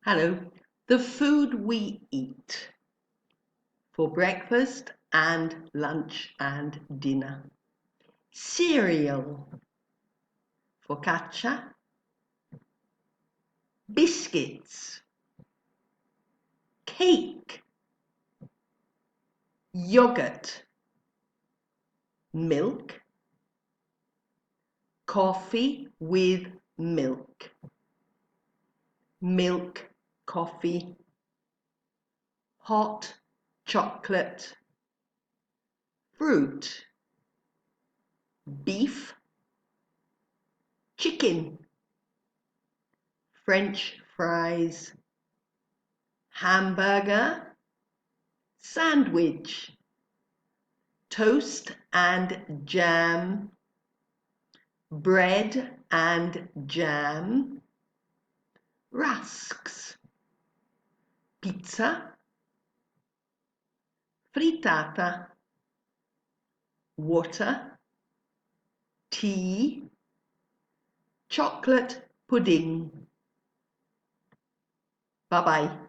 Hello. The food we eat for breakfast and lunch and dinner. Cereal, focaccia. Biscuits, cake, yogurt, milk, coffee with milk, milk, coffee, hot chocolate, fruit, beef, chicken, French fries, hamburger, sandwich, toast and jam, bread and jam, rusks, pizza, frittata, water, tea, chocolate pudding. Bye-bye.